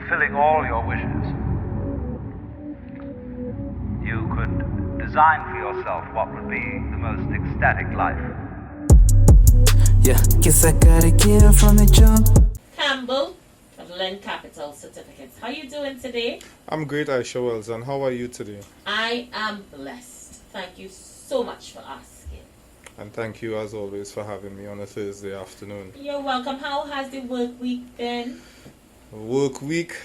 fulfilling all your wishes. You could design for yourself what would be the most ecstatic life. Yeah, guess I gotta get from the jump. Campbell of Lend Capital Certificates. How you doing today? I'm great, Aisha Wells, and how are you today? I am blessed. Thank you so much for asking. And thank you, as always, for having me on a Thursday afternoon. You're welcome. How has the work week been? Work week,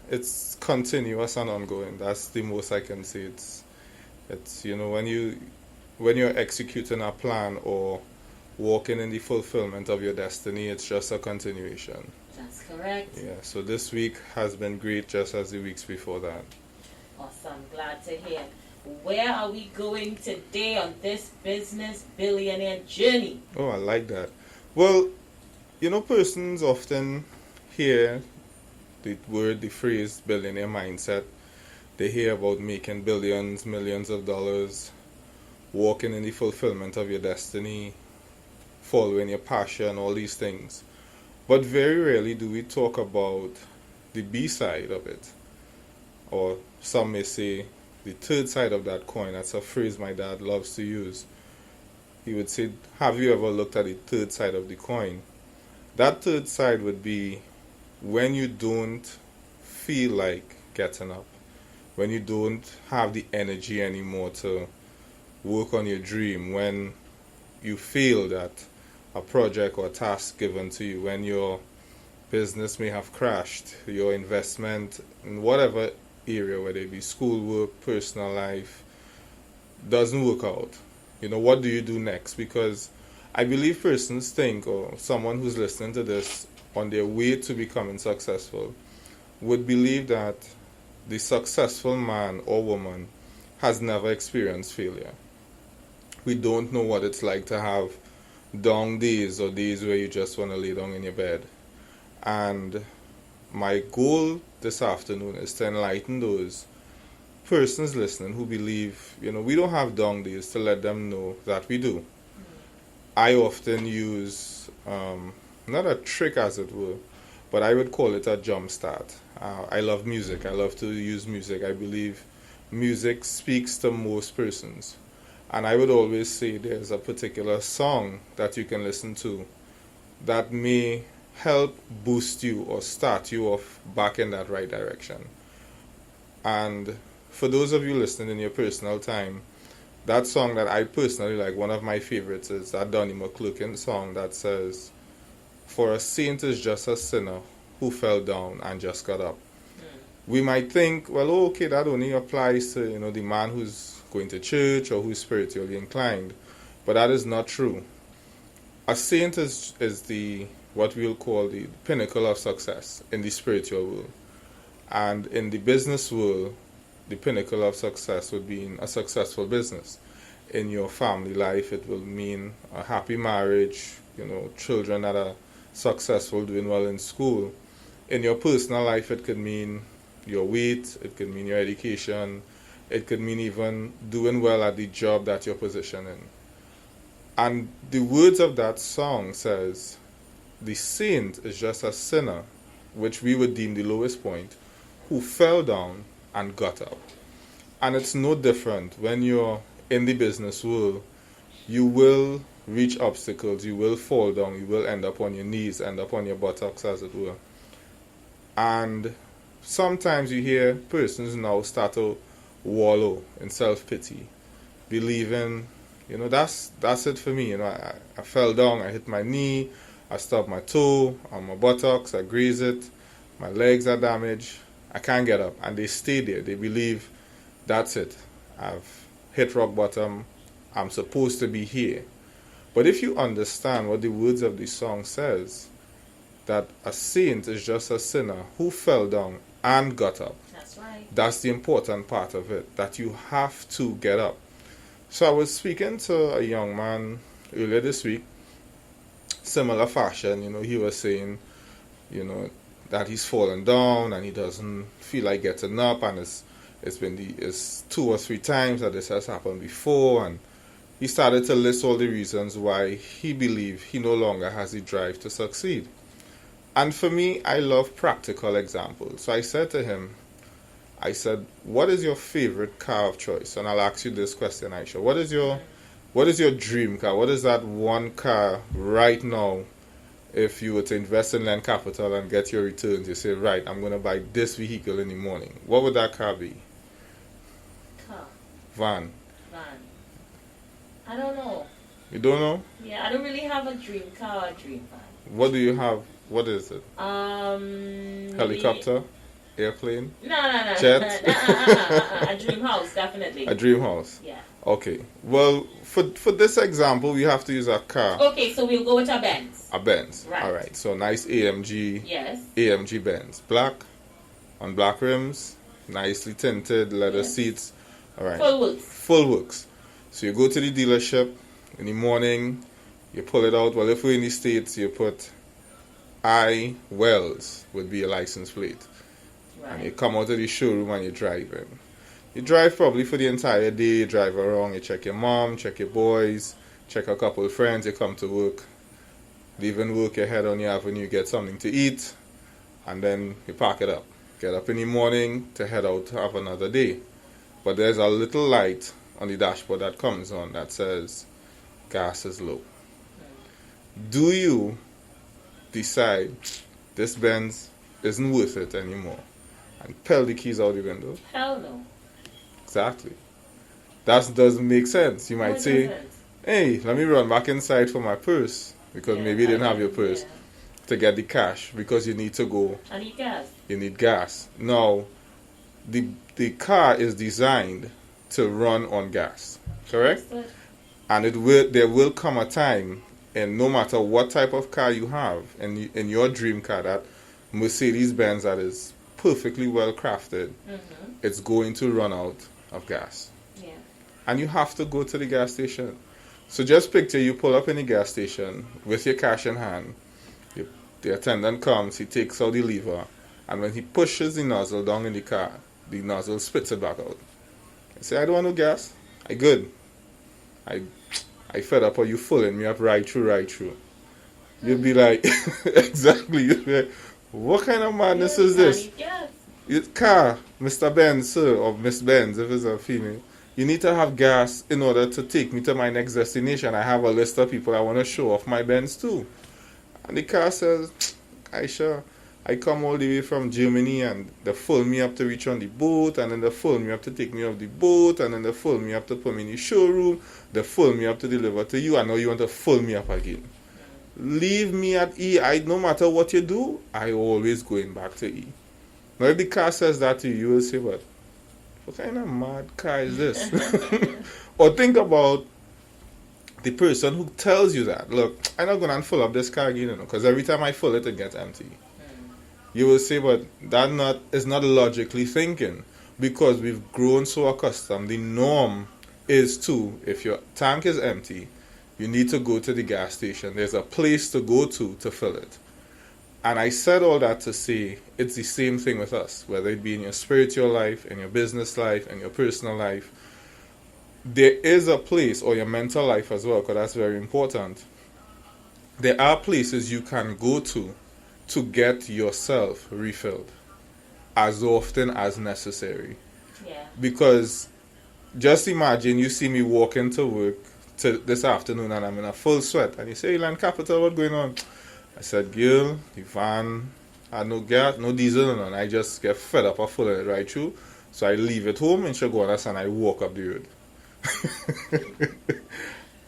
it's continuous and ongoing. That's the most I can say. It's when you're executing a plan or walking in the fulfillment of your destiny, it's just a continuation. That's correct. Yeah, so this week has been great, just as the weeks before that. Awesome. Glad to hear. Where are we going today on this business billionaire journey? Oh, I like that. Well, persons often hear the phrase billionaire mindset. They hear about making billions, millions of dollars, walking in the fulfillment of your destiny, following your passion, all these things. But very rarely do we talk about the B side of it. Or some may say the third side of that coin. That's a phrase my dad loves to use. He would say, have you ever looked at the third side of the coin? That third side would be when you don't feel like getting up, when you don't have the energy anymore to work on your dream, when you feel that a project or task given to you, when your business may have crashed, your investment in whatever area, whether it be schoolwork, personal life, doesn't work out. What do you do next? Because I believe persons think, or someone who's listening to this on their way to becoming successful, would believe that the successful man or woman has never experienced failure. We don't know what it's like to have down days or days where you just want to lay down in your bed. And my goal this afternoon is to enlighten those persons listening who believe, we don't have down days, to let them know that we do. I often use, not a trick as it were, but I would call it a jump start. I love music. I love to use music. I believe music speaks to most persons. And I would always say there's a particular song that you can listen to that may help boost you or start you off back in that right direction. And for those of you listening in your personal time, that song that I personally like, one of my favorites, is that Donnie McClurkin song that says, "For a saint is just a sinner who fell down and just got up." We might think, well, okay, that only applies to the man who's going to church or who's spiritually inclined, but that is not true. A saint is the what we'll call the pinnacle of success in the spiritual world. And in the business world, the pinnacle of success would be in a successful business. In your family life, it will mean a happy marriage, children that are successful, doing well in school. In your personal life, it could mean your weight, it could mean your education, it could mean even doing well at the job that you're positioned in. And the words of that song says, the saint is just a sinner, which we would deem the lowest point, who fell down and got up. And it's no different when you're in the business world. You will reach obstacles, you will fall down, you will end up on your knees, end up on your buttocks, as it were. And sometimes you hear persons now start to wallow in self-pity, believing, that's it for me. I fell down, I hit my knee, I stubbed my toe on my buttocks, I graze it, my legs are damaged, I can't get up. And they stay there. They believe, that's it. I've hit rock bottom, I'm supposed to be here. But if you understand what the words of the song says, that a saint is just a sinner who fell down and got up. That's right. That's the important part of it, that you have to get up. So I was speaking to a young man earlier this week, similar fashion, he was saying, that he's fallen down and he doesn't feel like getting up, and it's 2 or 3 times that this has happened before, and he started to list all the reasons why he believed he no longer has the drive to succeed. And for me, I love practical examples. So I said to him, I said, what is your favorite car of choice? And I'll ask you this question, Aisha. What is your dream car? What is that one car right now? If you were to invest in land capital and get your returns, you say, right, I'm going to buy this vehicle in the morning. What would that car be? Car. Van. I don't know. You don't know? Yeah, I don't really have a dream car or dream van. What do you have? What is it? Helicopter? Airplane? No. Jet? A dream house, definitely. A dream house? Yeah. Okay. Well, for this example, we have to use a car. Okay, so we'll go with a Benz. A Benz. Right. All right. So nice AMG. Yes. AMG Benz. Black. On black rims. Nicely tinted. Leather Yes. seats. All right. Full works. Full works. So you go to the dealership in the morning. You pull it out. Well, if we're in the States, you put I Wells would be your license plate. And you Right. come out of the showroom and you drive in. You drive probably for the entire day. You drive around. You check your mom, check your boys, check a couple of friends. You come to work. Leaving work, you head on the avenue, get something to eat, and then you park it up. Get up in the morning to head out to have another day. But there's a little light on the dashboard that comes on that says gas is low. Do you decide this Benz isn't worth it anymore and peel the keys out the window? Hell no. Exactly. That doesn't make sense. You No, might it say, doesn't. hey, let me run back inside for my purse because Yeah, maybe you didn't have your purse yeah. to get the cash because you need to go, I need gas. you need gas. Now, the car is designed to run on gas, correct? Understood. And there will come a time, and no matter what type of car you have, in your dream car, that Mercedes-Benz that is perfectly well crafted, it's going to run out of gas. Yeah. And you have to go to the gas station. So just picture you pull up in the gas station with your cash in hand. The attendant comes, he takes out the lever, and when he pushes the nozzle down in the car, the nozzle spits it back out. I say, I don't want no gas. I good. I fed up, or you fooling me up right through. You'd be like, exactly. You'd be like, what kind of madness is I this? need gas. Your car, Mr. Benz, sir, or Miss Benz, if it's a female, you need to have gas in order to take me to my next destination. I have a list of people I want to show off my Benz to. And the car says, Aisha, I come all the way from Germany and they full me up to reach on the boat, and then they full me up to take me off the boat, and then they full me up to put me in the showroom, they full me up to deliver to you, and now you want to full me up again. Leave me at E. No matter what you do, I always going back to E. Now if the car says that to you, you will say, what kind of mad car is this? Or think about the person who tells you that, look, I'm not going to fill up this car again, because every time I fill it, it gets empty. You will say, but that is not logically thinking, because we've grown so accustomed. The norm is to, if your tank is empty, you need to go to the gas station. There's a place to go to fill it. And I said all that to say it's the same thing with us, whether it be in your spiritual life, in your business life, in your personal life. There is a place, or your mental life as well, because that's very important. There are places you can go to get yourself refilled as often as necessary. Yeah. Because just imagine you see me walking to work this afternoon and I'm in a full sweat, and you say, Land Capital, what's going on? I said, girl, the van had no gas, no diesel, and I just get fed up of pulling it right through. So I leave it home in Chaguanas and I walk up the road.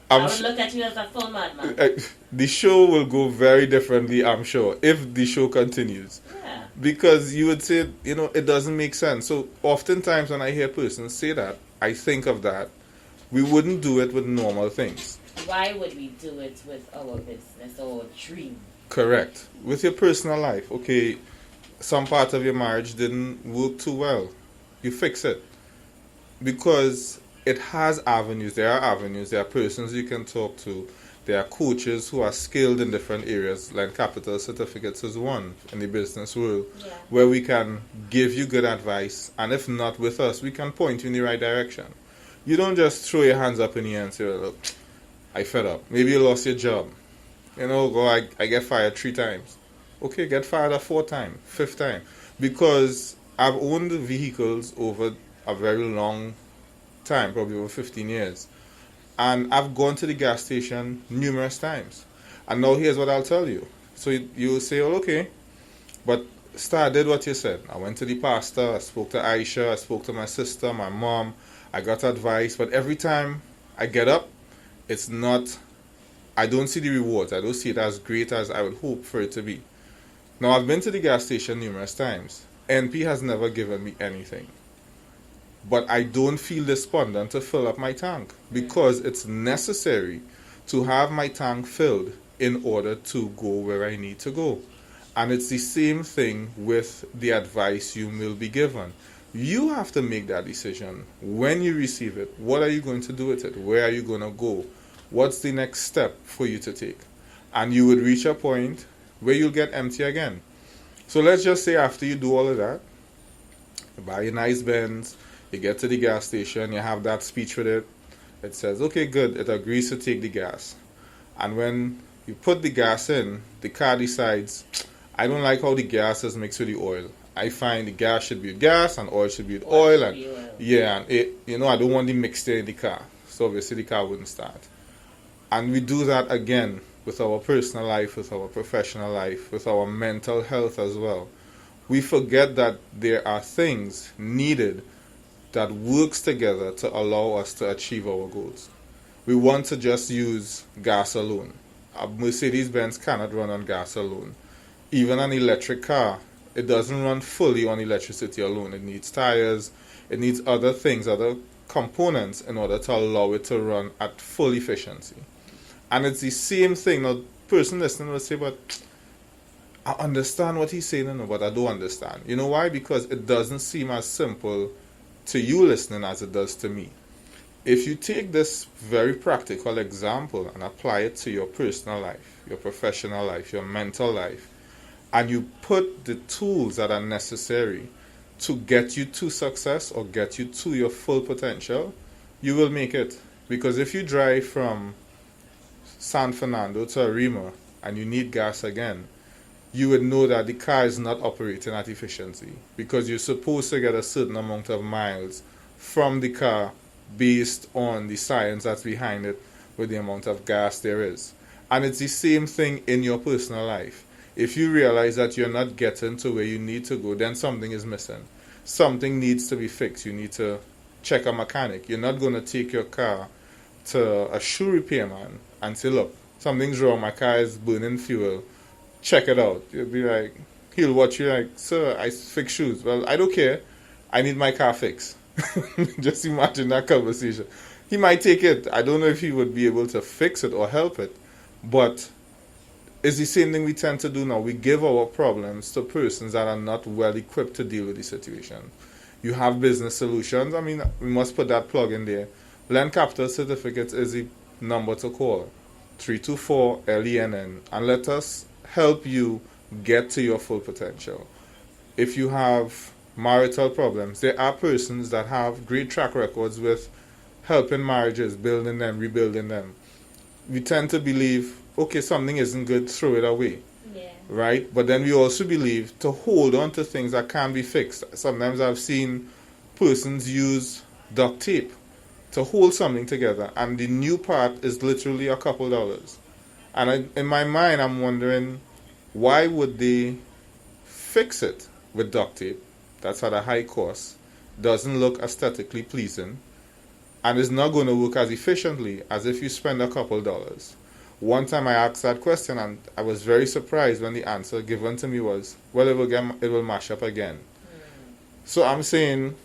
I would look at you as a full madman. The show will go very differently, I'm sure, if the show continues. Yeah. Because you would say, it doesn't make sense. So oftentimes when I hear persons say that, I think of that. We wouldn't do it with normal things. Why would we do it with our business or dream? Correct. With your personal life, okay, some part of your marriage didn't work too well. You fix it. Because it has avenues. There are avenues. There are persons you can talk to. There are coaches who are skilled in different areas. Land Capital Certificates is one in the business world, where we can give you good advice. And if not with us, we can point you in the right direction. You don't just throw your hands up in the air and say, look, I fed up. Maybe you lost your job. I get fired 3 times. Okay, get fired a fourth time, fifth time. Because I've owned vehicles over a very long time, probably over 15 years. And I've gone to the gas station numerous times. And now here's what I'll tell you. So you say, oh, okay, but Star, I did what you said. I went to the pastor, I spoke to Aisha, I spoke to my sister, my mom, I got advice, but every time I get up, it's not, I don't see the rewards. I don't see it as great as I would hope for it to be. Now, I've been to the gas station numerous times. NP has never given me anything. But I don't feel despondent to fill up my tank because it's necessary to have my tank filled in order to go where I need to go. And it's the same thing with the advice you will be given. You have to make that decision when you receive it. What are you going to do with it? Where are you going to go? What's the next step for you to take? And you would reach a point where you'll get empty again. So let's just say after you do all of that, you buy a nice Benz, you get to the gas station, you have that speech with it. It says, okay, good, it agrees to take the gas. And when you put the gas in, the car decides, I don't like how the gas is mixed with the oil. I find the gas should be with gas and oil should be with oil. And yeah, and it, I don't want the mixture in the car. So obviously the car wouldn't start. And we do that again with our personal life, with our professional life, with our mental health as well. We forget that there are things needed that works together to allow us to achieve our goals. We want to just use gas alone. A Mercedes-Benz cannot run on gas alone. Even an electric car, it doesn't run fully on electricity alone. It needs tires, it needs other things, other components in order to allow it to run at full efficiency. And it's the same thing. Now, the person listening will say, but I understand what he's saying, but I don't understand. You know why? Because it doesn't seem as simple to you listening as it does to me. If you take this very practical example and apply it to your personal life, your professional life, your mental life, and you put the tools that are necessary to get you to success or get you to your full potential, you will make it. Because if you drive from San Fernando to Arima and you need gas again, you would know that the car is not operating at efficiency because you're supposed to get a certain amount of miles from the car based on the science that's behind it with the amount of gas there is. And it's the same thing in your personal life. If you realize that you're not getting to where you need to go, then something is missing. Something needs to be fixed. You need to check a mechanic. You're not going to take your car to a shoe repairman and say, look, something's wrong, my car is burning fuel, check it out. You'll be like, he'll watch you like, sir, I fix shoes. Well, I don't care, I need my car fixed. Just imagine that conversation. He might take it. I don't know if he would be able to fix it or help it, but it's the same thing we tend to do now. We give our problems to persons that are not well equipped to deal with the situation. You have business solutions. I mean, we must put that plug in there. Lend Capital Certificates is the number to call, 324-LENN, and let us help you get to your full potential. If you have marital problems, there are persons that have great track records with helping marriages, building them, rebuilding them. We tend to believe, okay, something isn't good, throw it away. Yeah. Right? But then we also believe to hold on to things that can be fixed. Sometimes I've seen persons use duct tape to hold something together, and the new part is literally a couple dollars. And in my mind, I'm wondering, why would they fix it with duct tape? That's at a high cost, doesn't look aesthetically pleasing, and is not going to work as efficiently as if you spend a couple dollars. One time I asked that question, and I was very surprised when the answer given to me was, well, it will mash up again. So I'm saying,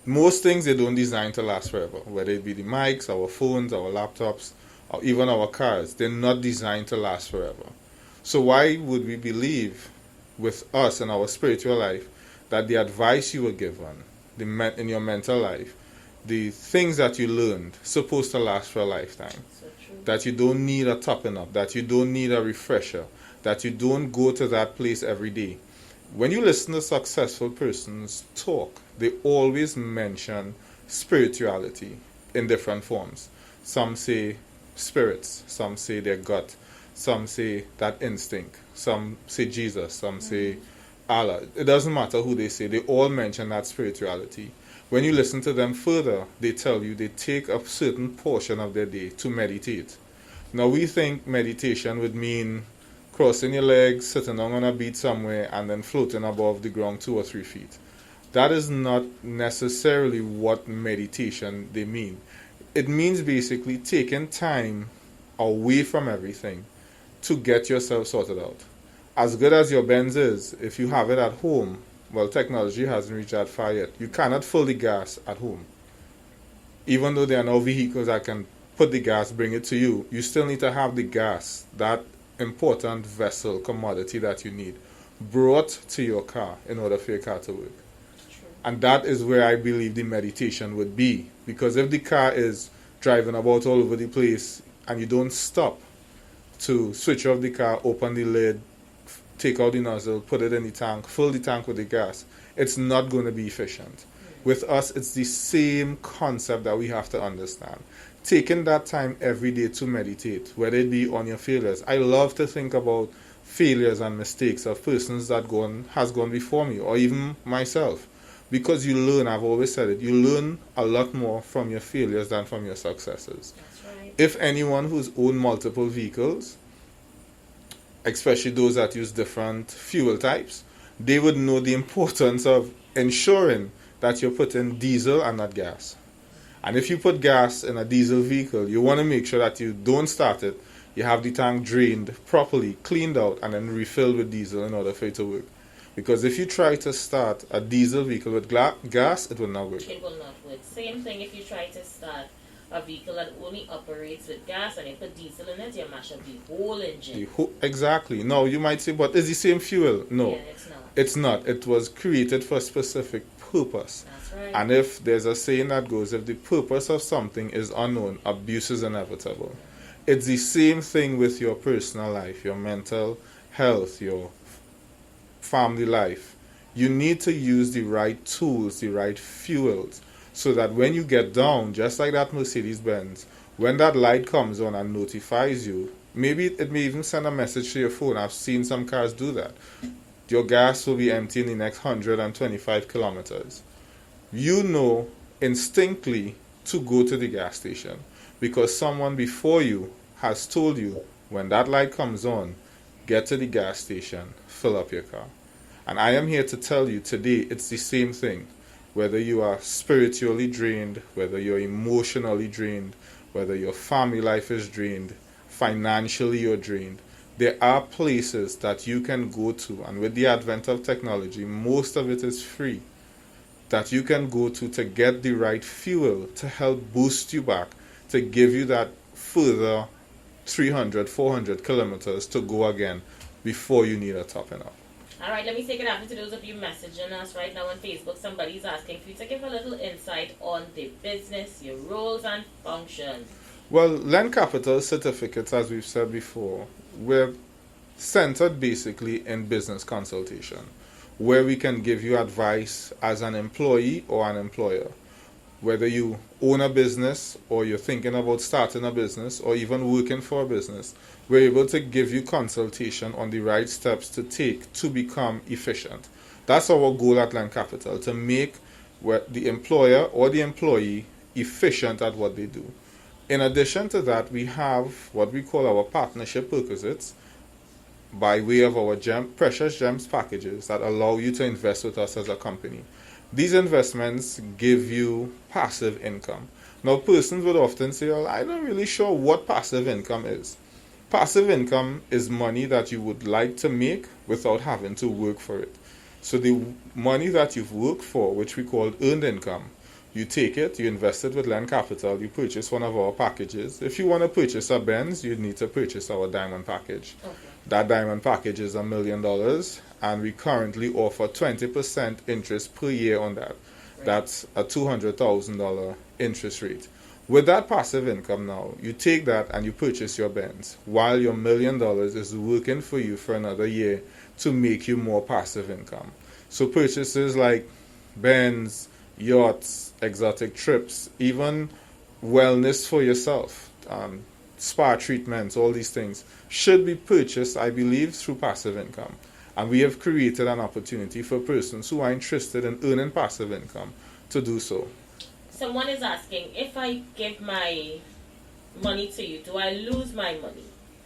most things they don't design to last forever, whether it be the mics, our phones, our laptops, or even our cars. They're not designed to last forever. So why would we believe with us in our spiritual life that the advice you were given in your mental life, the things that you learned, supposed to last for a lifetime? So true. That you don't need a topping up, that you don't need a refresher, that you don't go to that place every day. When you listen to successful persons talk, they always mention spirituality in different forms. Some say spirits, some say their gut, some say that instinct, some say Jesus, some say Allah. It doesn't matter who they say, they all mention that spirituality. When you listen to them further, they tell you they take a certain portion of their day to meditate. Now we think meditation would mean crossing your legs, sitting down on a beach somewhere, and then floating above the ground 2 or 3 feet. That is not necessarily what meditation they mean. It means basically taking time away from everything to get yourself sorted out. As good as your Benz is, if you have it at home, well, technology hasn't reached that far yet. You cannot fill the gas at home. Even though there are now vehicles that can put the gas, bring it to you, you still need to have the gas, that important vessel commodity that you need, brought to your car in order for your car to work. True. And that is where I believe the meditation would be. Because if the car is driving about all over the place and you don't stop to switch off the car, open the lid, take out the nozzle, put it in the tank, fill the tank with the gas, it's not going to be efficient. With us, it's the same concept that we have to understand. Taking that time every day to meditate, whether it be on your failures. I love to think about failures and mistakes of persons that has gone before me, or even myself. Because you learn, I've always said it, you learn a lot more from your failures than from your successes. That's right. If anyone who's owned multiple vehicles, especially those that use different fuel types, they would know the importance of ensuring that you're putting diesel and not gas. And if you put gas in a diesel vehicle, you want to make sure that you don't start it. You have the tank drained properly, cleaned out, and then refilled with diesel in order for it to work. Because if you try to start a diesel vehicle with gas, it will not work. It will not work. Same thing if you try to start a vehicle that only operates with gas and you put diesel in it, you mash up the whole engine. Exactly. Now, you might say, but it's the same fuel. No, Yeah, it's not. It's not. It was created for a specific purpose. That's right. And if there's a saying that goes, if the purpose of something is unknown, abuse is inevitable. It's the same thing with your personal life, your mental health, your family life. You need to use the right tools, the right fuels, so that when you get down, just like that Mercedes-Benz, when that light comes on and notifies you, maybe it may even send a message to your phone. I've seen some cars do that. Your gas will be empty in the next 125 kilometers. You know instinctively to go to the gas station because someone before you has told you when that light comes on, get to the gas station, fill up your car. And I am here to tell you today it's the same thing. Whether you are spiritually drained, whether you're emotionally drained, whether your family life is drained, financially you're drained, there are places that you can go to, and with the advent of technology, most of it is free, that you can go to get the right fuel to help boost you back, to give you that further 300, 400 kilometers to go again before you need a topping up. All right, let me take it after to those of you messaging us right now on Facebook. Somebody's asking for you to give a little insight on the business, your roles and functions. Well, Lend Capital certificates, as we've said before, we're centered basically in business consultation, where we can give you advice as an employee or an employer. Whether you own a business or you're thinking about starting a business or even working for a business, we're able to give you consultation on the right steps to take to become efficient. That's our goal at Lend Capital, to make the employer or the employee efficient at what they do. In addition to that, we have what we call our partnership perquisites by way of our precious gems packages that allow you to invest with us as a company. These investments give you passive income. Now, persons would often say, well, I'm not really sure what passive income is. Passive income is money that you would like to make without having to work for it. So the money that you've worked for, which we call earned income, you take it, you invest it with Lend Capital, you purchase one of our packages. If you want to purchase a Benz, you need to purchase our diamond package. Okay. That diamond package is $1 million, and we currently offer 20% interest per year on that. Right. That's a $200,000 interest rate. With that passive income now, you take that and you purchase your Benz, while your $1 million is working for you for another year to make you more passive income. So purchases like Benz, yachts, exotic trips, even wellness for yourself, spa treatments, all these things should be purchased, I believe, through passive income. And we have created an opportunity for persons who are interested in earning passive income to do so. Someone is asking, if I give my money to you, do I lose my money?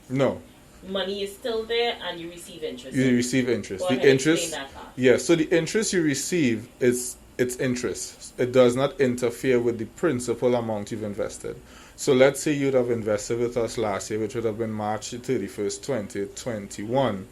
No. Money is still there and you receive interest. You receive interest. Go The ahead, interest, explain that part. yes. So the interest you receive is it's interest. It does not interfere with the principal amount you've invested. So let's say you'd have invested with us last year, which would have been March 31st, 2021.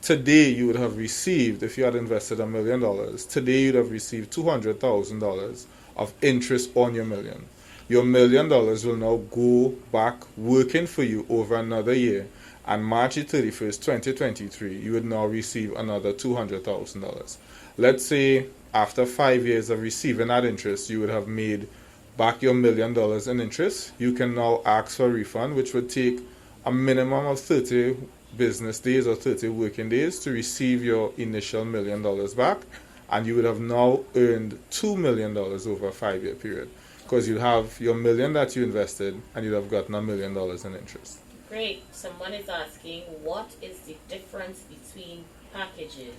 Today you would have received, if you had invested $1 million, today you'd have received $200,000 of interest on your million. Your $1 million will now go back working for you over another year. And March 31st, 2023, you would now receive another $200,000. Let's say after 5 years of receiving that interest, you would have made back your $1 million in interest. You can now ask for a refund, which would take a minimum of 30 business days or 30 working days to receive your initial $1 million back. And you would have now earned $2 million over a 5-year period. Because you have your $1 million that you invested and you'd have gotten $1 million in interest. Great. Someone is asking, what is the difference between packages?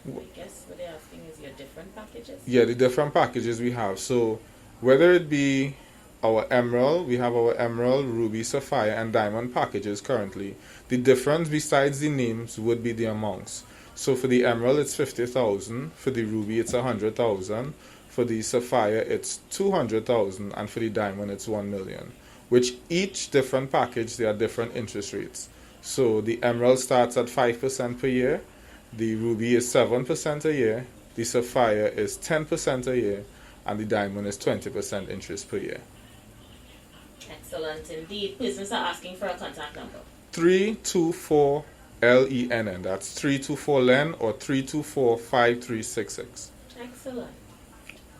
I guess what they're asking is your different packages? Yeah, the different packages we have. So whether it be our emerald, we have our emerald, ruby, sapphire, and diamond packages currently. The difference besides the names would be the amounts. So for the emerald, it's 50,000. For the ruby, it's 100,000. For the sapphire, it's 200,000. And for the diamond, it's 1 million. Which each different package, there are different interest rates. So the emerald starts at 5% per year. The ruby is 7% a year. The sapphire is 10% a year. And the diamond is 20% interest per year. Excellent indeed. Persons are asking for a contact number. 324 LENN. That's 324 LEN or 324-5366. Excellent.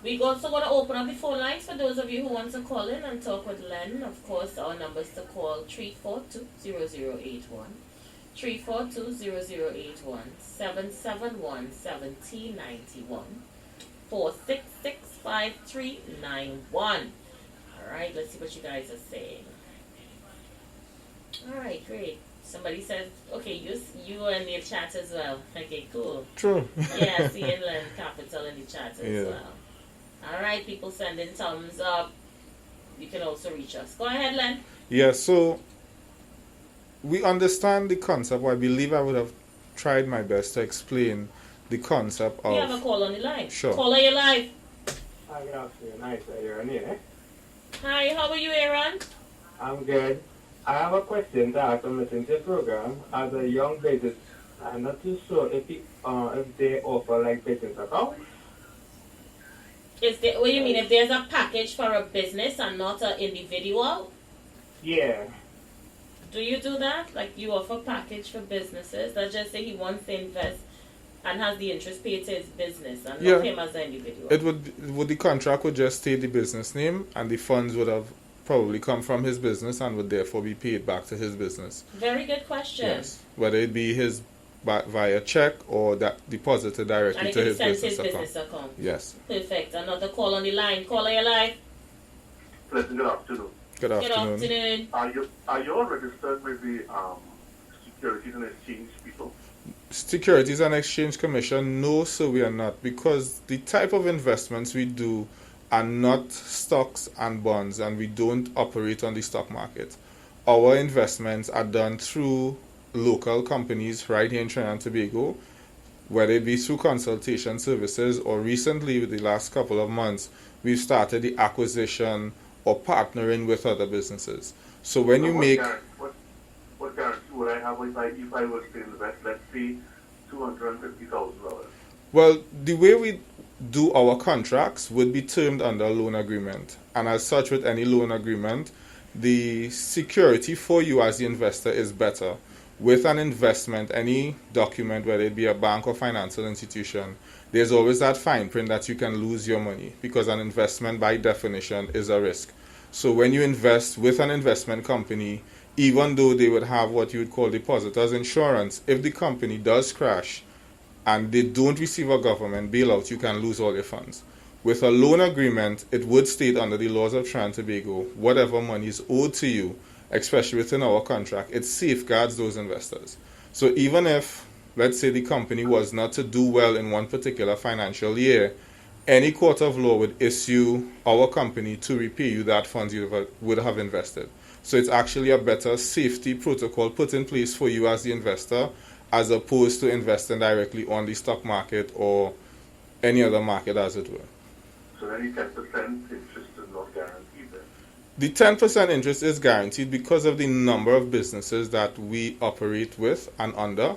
We're also going to open up the phone lines for those of you who want to call in and talk with Len. Of course, our numbers to call 342-0081, 342-0081, 771-1791, 466-5391. All right, let's see what you guys are saying. All right, great. Somebody says, okay, you and the chat as well. Okay, cool. True. Yeah, seeing Len Capital in the chat as Yeah. well. All right, people sending thumbs up. You can also reach us. Go ahead, Len. Yeah, so we understand the concept. I believe I would have tried my best to explain the concept of... We have a call on the line. Sure. Caller, you're live. Hi, good afternoon. Nice to hear you, eh? Hi, how are you, Aaron? I'm good. I have a question to ask. I'm listening to the program. As a young business, I'm not too sure if they offer like business accounts. What do you mean? If there's a package for a business and not an individual? Yeah. Do you do that? Like you offer package for businesses? Let's just say he wants to invest and has the interest paid to his business and not him as an individual. It would the contract would just state the business name and the funds would have probably come from his business and would therefore be paid back to his business. Very good question. Yes. Whether it be his via check or that deposited directly And to it his can be business sent to account. his business account. Yes. Perfect. Another call on the line. Caller, you're live. Pleasant good afternoon. Good Good afternoon. afternoon. Are you all registered with the Securities and Exchange people? Securities and Exchange Commission, no, sir, we are not, because the type of investments we do are not stocks and bonds, and we don't operate on the stock market. Our investments are done through local companies right here in Trinidad and Tobago, whether it be through consultation services or recently, with the last couple of months, we've started the acquisition or partnering with other businesses. So when you make... What guarantee would I have if I was to invest, let's say, $250,000? Well, the way we do our contracts would be termed under a loan agreement. And as such, with any loan agreement, the security for you as the investor is better. With an investment, any document, whether it be a bank or financial institution, there's always that fine print that you can lose your money, because an investment by definition is a risk. So when you invest with an investment company, even though they would have what you would call depositors insurance, if the company does crash and they don't receive a government bailout, you can lose all your funds. With a loan agreement, it would state under the laws of Trinidad and Tobago, whatever money is owed to you, especially within our contract, it safeguards those investors. So even if, let's say, the company was not to do well in one particular financial year, any court of law would issue our company to repay you that funds you would have invested. So it's actually a better safety protocol put in place for you as the investor, as opposed to investing directly on the stock market or any other market, as it were. So then the 10% interest is not guaranteed then? The 10% interest is guaranteed because of the number of businesses that we operate with and under.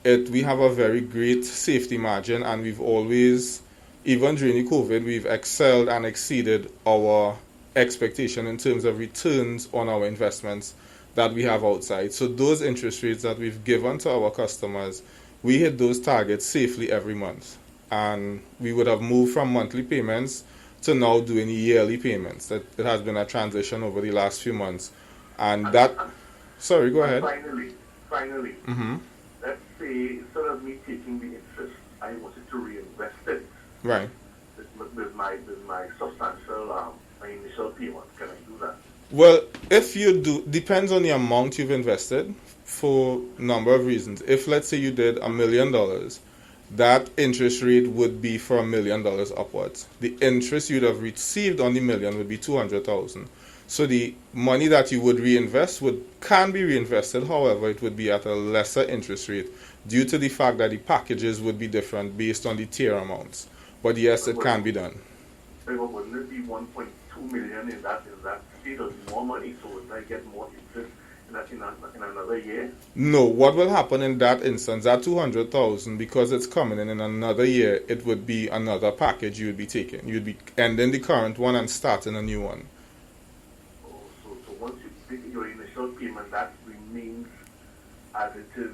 We have a very great safety margin, and we've always, even during the COVID, we've excelled and exceeded our expectation in terms of returns on our investments that we have outside. So those interest rates that we've given to our customers, we hit those targets safely every month. And we would have moved from monthly payments to now doing yearly payments. It has been a transition over the last few months. And that... Sorry, go ahead. Finally, let's say instead of me taking the interest, I wanted to reinvest it. Right. With my substantial, my initial payment. Can I do that? Well, if you do, depends on the amount you've invested for a number of reasons. If, let's say, you did $1 million, that interest rate would be for $1 million upwards. The interest you'd have received on the million would be $200,000. So the money that you would reinvest can be reinvested, however, it would be at a lesser interest rate due to the fact that the packages would be different based on the tier amounts. But yes, it can be done. But wouldn't it be 1.2 million in that state of more money? So would I get more interest in another year? No, what will happen in that instance, that 200,000, because it's coming in another year, it would be another package you would be taking. You'd be ending the current one and starting a new one. Oh, so once you take your initial payment, that remains as it is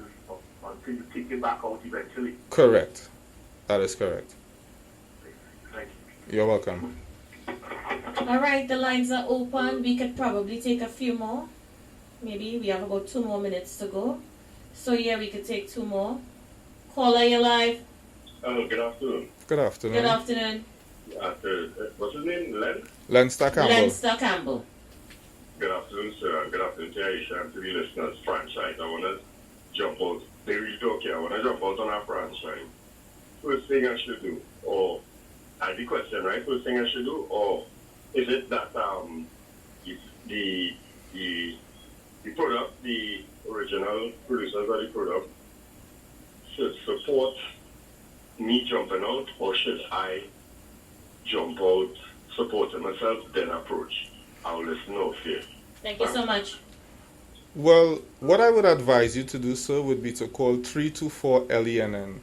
until you take it back out eventually? Correct. That is correct. Thank you. You're welcome. All right, the lines are open. We could probably take a few more. Maybe we have about 2 more minutes to go. So yeah, we could take 2 more. Caller, you're live. Good afternoon. Good afternoon. Good afternoon. What's his name? Len? Leinster Campbell. Leinster Campbell. Good afternoon, sir. Good afternoon to Aisha and to the listeners. Franchise. I want to jump out. They really don't care. I want to jump out on our franchise. First thing I should do, or I have the question, right? First thing I should do, or is it that the product, the original producers of the product, should support me jumping out, or should I jump out, supporting myself, then approach? I'll listen off here. Thank you so much. Well, what I would advise you to do, sir, would be to call 324-LENN.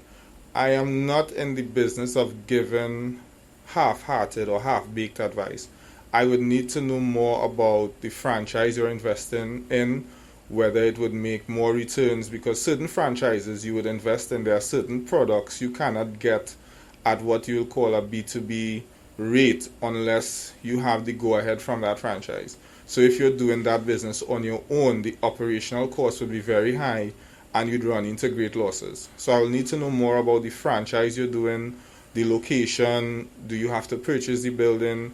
I am not in the business of giving half-hearted or half-baked advice. I would need to know more about the franchise you're investing in, whether it would make more returns, because certain franchises you would invest in, there are certain products you cannot get at what you'll call a B2B rate unless you have the go-ahead from that franchise. So if you're doing that business on your own, the operational cost would be very high and you'd run into great losses. So I will need to know more about the franchise you're doing, the location, do you have to purchase the building?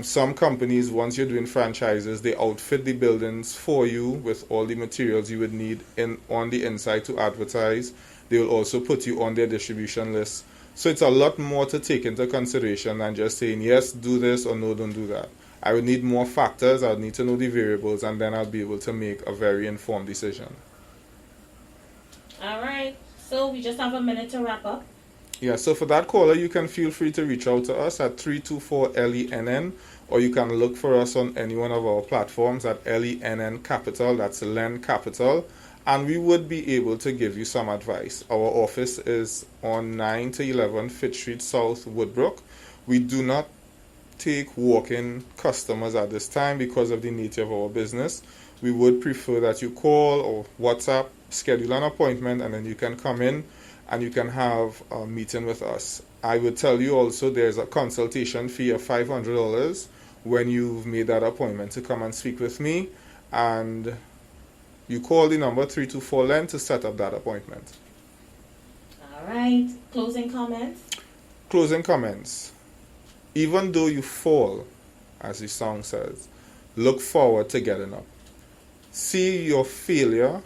Some companies, once you're doing franchises, they outfit the buildings for you with all the materials you would need on the inside to advertise. They will also put you on their distribution list. So it's a lot more to take into consideration than just saying, yes, do this, or no, don't do that. I would need more factors, I would need to know the variables, and then I'll be able to make a very informed decision. All right. So we just have a minute to wrap up. Yeah, so for that caller, you can feel free to reach out to us at 324-LENN, or you can look for us on any one of our platforms at LENN Capital, that's Len Capital, and we would be able to give you some advice. Our office is on 9 to 11 Fitz Street South, Woodbrook. We do not take walk-in customers at this time because of the nature of our business. We would prefer that you call or WhatsApp, schedule an appointment, and then you can come in and you can have a meeting with us. I would tell you also there's a consultation fee of $500 when you've made that appointment to come and speak with me, and you call the number 324-LEN to set up that appointment. All right. Closing comments? Closing comments. Even though you fall, as the song says, look forward to getting up. see your failure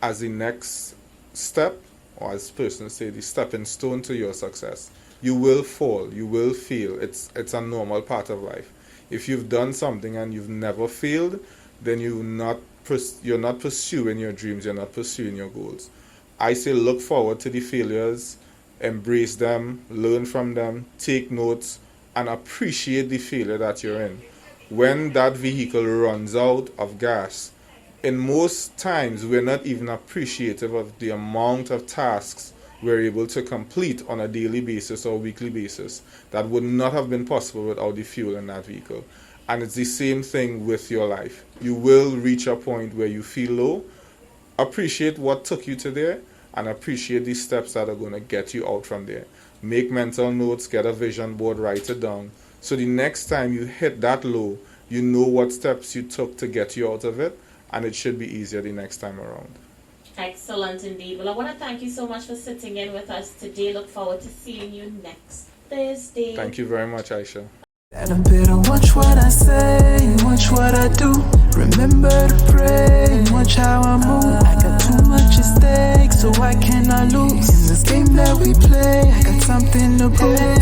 as the next step, or as persons say, the stepping stone to your success. You will fall, you will fail. It's a normal part of life. If you've done something and you've never failed, then you're not pursuing your dreams, you're not pursuing your goals. I say look forward to the failures, embrace them, learn from them, take notes, and appreciate the failure that you're in. When that vehicle runs out of gas, in most times we're not even appreciative of the amount of tasks we're able to complete on a daily basis or weekly basis that would not have been possible without the fuel in that vehicle. And it's the same thing with your life. You will reach a point where you feel low. Appreciate what took you to there and appreciate the steps that are going to get you out from there. Make mental notes, get a vision board, write it down. So the next time you hit that low, you know what steps you took to get you out of it, and it should be easier the next time around. Excellent indeed. Well, I want to thank you so much for sitting in with us today. Look forward to seeing you next Thursday. Thank you very much, Aisha. And I better watch what I say, watch what I do. Remember to pray, watch how I move. I got too much at stake, so I cannot lose. In this game that we play, I got something to prove.